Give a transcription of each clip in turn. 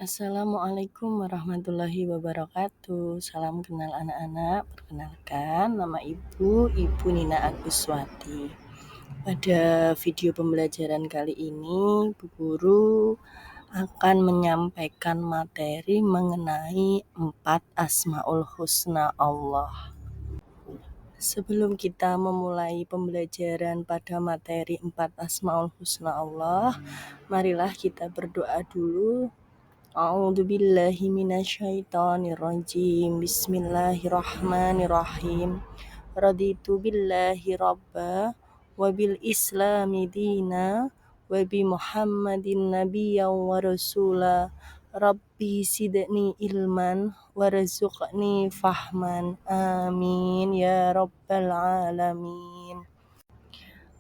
Assalamualaikum warahmatullahi wabarakatuh. Salam kenal anak-anak. Perkenalkan, nama Ibu Nina Aguswati. Pada video pembelajaran kali ini, Bu Guru akan menyampaikan materi mengenai 4 Asmaul Husna Allah. Sebelum kita memulai pembelajaran pada materi 4 Asmaul Husna Allah, marilah kita berdoa dulu. A'udzu billahi minasyaitonir rajim. Bismillahirrahmanirrahim. Raditu billahi rabba wa bil islami dina wa bi Muhammadin nabiyyan wa rasula. Rabbi sidni ilman warzuqni fahman. Amin ya rabbal alamin.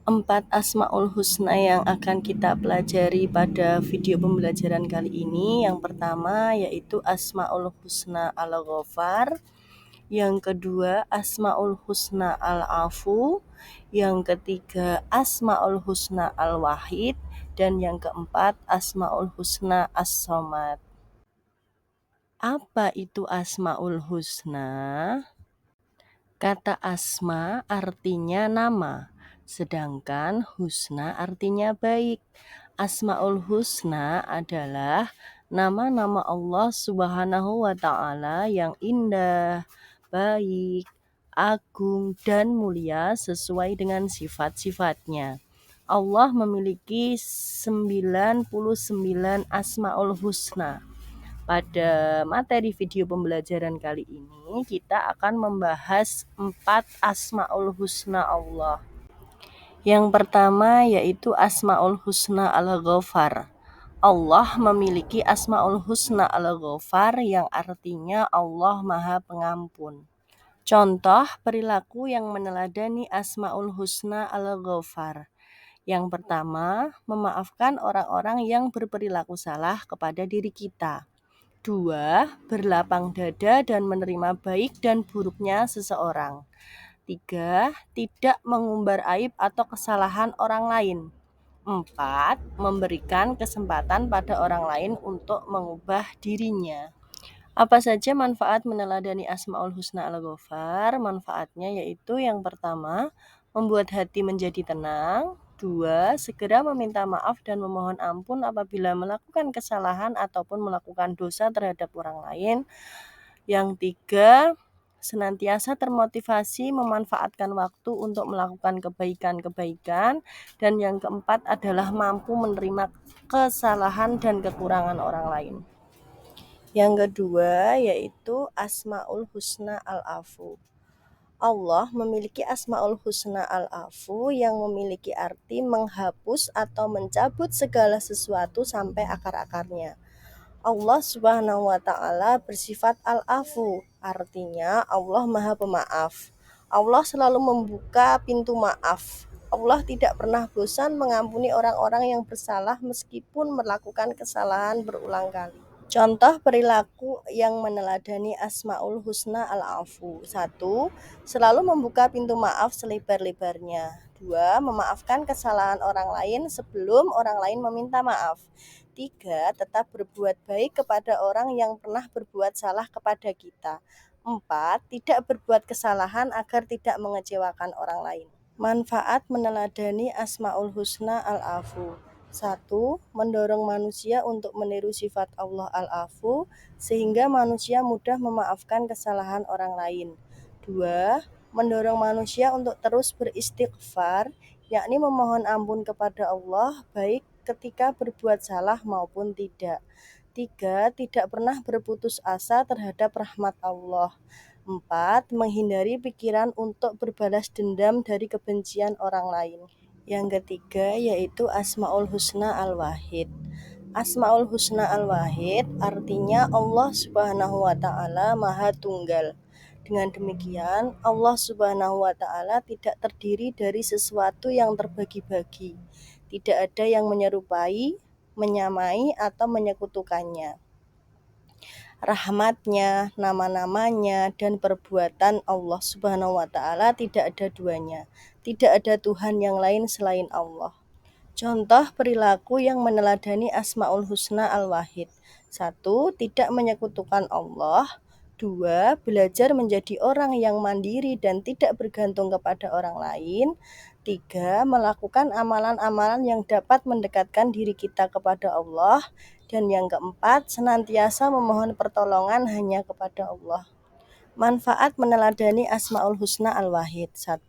4 Asmaul Husna yang akan kita pelajari pada video pembelajaran kali ini. Yang pertama yaitu Asmaul Husna Al-Ghafar, yang kedua Asmaul Husna Al-Afu, yang ketiga Asmaul Husna Al-Wahid, dan yang keempat Asmaul Husna As-Somad. Apa itu Asmaul Husna? Kata asma artinya nama, sedangkan husna artinya baik. Asmaul Husna adalah nama-nama Allah Subhanahu wa Ta'ala yang indah, baik, agung, dan mulia sesuai dengan sifat-sifatnya. Allah memiliki 99 Asmaul Husna. Pada materi video pembelajaran kali ini, kita akan membahas 4 Asmaul Husna Allah. Yang pertama yaitu Asmaul Husna Al-Ghafar. Allah memiliki Asmaul Husna Al-Ghafar yang artinya Allah Maha Pengampun. Contoh perilaku yang meneladani Asmaul Husna Al-Ghafar. Yang pertama, memaafkan orang-orang yang berperilaku salah kepada diri kita. 2. Berlapang dada dan menerima baik dan buruknya seseorang. 3. Tidak mengumbar aib atau kesalahan orang lain. 4. Memberikan kesempatan pada orang lain untuk mengubah dirinya. Apa saja manfaat meneladani Asmaul Husna Al-Ghafar? Manfaatnya yaitu yang pertama, membuat hati menjadi tenang. 2. Segera meminta maaf dan memohon ampun apabila melakukan kesalahan ataupun melakukan dosa terhadap orang lain. Yang 3, senantiasa termotivasi memanfaatkan waktu untuk melakukan kebaikan-kebaikan. Dan yang keempat adalah mampu menerima kesalahan dan kekurangan orang lain. Yang kedua yaitu Asmaul Husna Al-Afu. Allah memiliki Asmaul Husna Al-Afu yang memiliki arti menghapus atau mencabut segala sesuatu sampai akar-akarnya. Allah Subhanahu wa Ta'ala bersifat Al-Afu, artinya Allah Maha Pemaaf. Allah selalu membuka pintu maaf. Allah tidak pernah bosan mengampuni orang-orang yang bersalah meskipun melakukan kesalahan berulang kali. Contoh perilaku yang meneladani Asmaul Husna Al-Afu. 1. Selalu membuka pintu maaf selebar-lebarnya. 2. Memaafkan kesalahan orang lain sebelum orang lain meminta maaf. 3. Tetap berbuat baik kepada orang yang pernah berbuat salah kepada kita. 4. Tidak berbuat kesalahan agar tidak mengecewakan orang lain. Manfaat meneladani Asmaul Husna Al-Afu. 1. Mendorong manusia untuk meniru sifat Allah Al-Afu sehingga manusia mudah memaafkan kesalahan orang lain. 2. Mendorong manusia untuk terus beristighfar, yakni memohon ampun kepada Allah baik ketika berbuat salah maupun tidak. 3. Tidak pernah berputus asa terhadap rahmat Allah. 4. Menghindari pikiran untuk berbalas dendam dari kebencian orang lain. Yang ketiga yaitu Asmaul Husna Al-Wahid. Asmaul Husna Al-Wahid artinya Allah Subhanahu wa Ta'ala Maha Tunggal. Dengan demikian, Allah Subhanahu wa Ta'ala tidak terdiri dari sesuatu yang terbagi-bagi. Tidak ada yang menyerupai, menyamai, atau menyekutukannya. Rahmatnya, nama-namanya, dan perbuatan Allah Subhanahu wa Ta'ala tidak ada duanya. Tidak ada Tuhan yang lain selain Allah. Contoh perilaku yang meneladani Asmaul Husna Al-Wahid. 1. Tidak menyekutukan Allah. 2. Belajar menjadi orang yang mandiri dan tidak bergantung kepada orang lain. 3. Melakukan amalan-amalan yang dapat mendekatkan diri kita kepada Allah. Dan yang keempat, senantiasa memohon pertolongan hanya kepada Allah. Manfaat meneladani Asmaul Husna Al-Wahid. 1.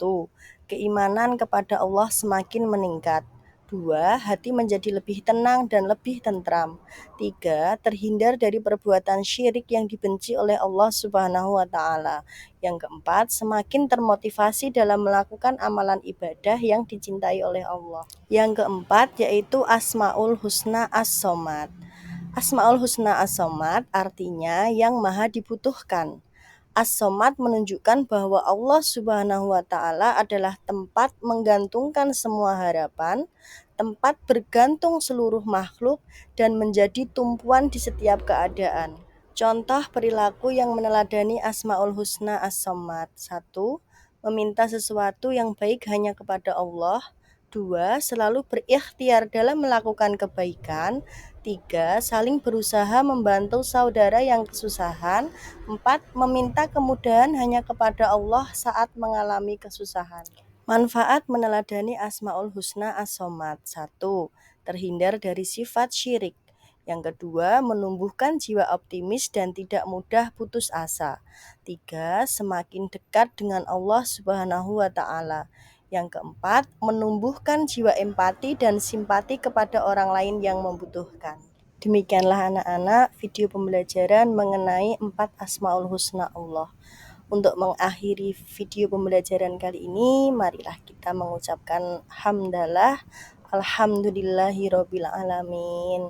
Keimanan kepada Allah semakin meningkat. 2. Hati menjadi lebih tenang dan lebih tentram. 3. Terhindar dari perbuatan syirik yang dibenci oleh Allah Subhanahu wa Ta'ala. Yang keempat, semakin termotivasi dalam melakukan amalan ibadah yang dicintai oleh Allah. Yang keempat yaitu Asmaul Husna As-Somad. Asmaul Husna As-Somad artinya yang maha dibutuhkan. As-Somad menunjukkan bahwa Allah Subhanahu wa Ta'ala adalah tempat menggantungkan semua harapan, tempat bergantung seluruh makhluk, dan menjadi tumpuan di setiap keadaan. Contoh perilaku yang meneladani Asmaul Husna As-Somad. 1. Meminta sesuatu yang baik hanya kepada Allah. 2. Selalu berikhtiar dalam melakukan kebaikan. 3. Saling berusaha membantu saudara yang kesusahan. 4. Meminta kemudahan hanya kepada Allah saat mengalami kesusahan. Manfaat meneladani Asmaul Husna As-Somad. 1. Terhindar dari sifat syirik. Yang kedua, menumbuhkan jiwa optimis dan tidak mudah putus asa. 3. Semakin dekat dengan Allah Subhanahu wa Ta'ala. Yang keempat, menumbuhkan jiwa empati dan simpati kepada orang lain yang membutuhkan. Demikianlah anak-anak video pembelajaran mengenai 4 Asmaul Husna Allah. Untuk mengakhiri video pembelajaran kali ini, marilah kita mengucapkan hamdalah, alhamdulillahirobbil alamin.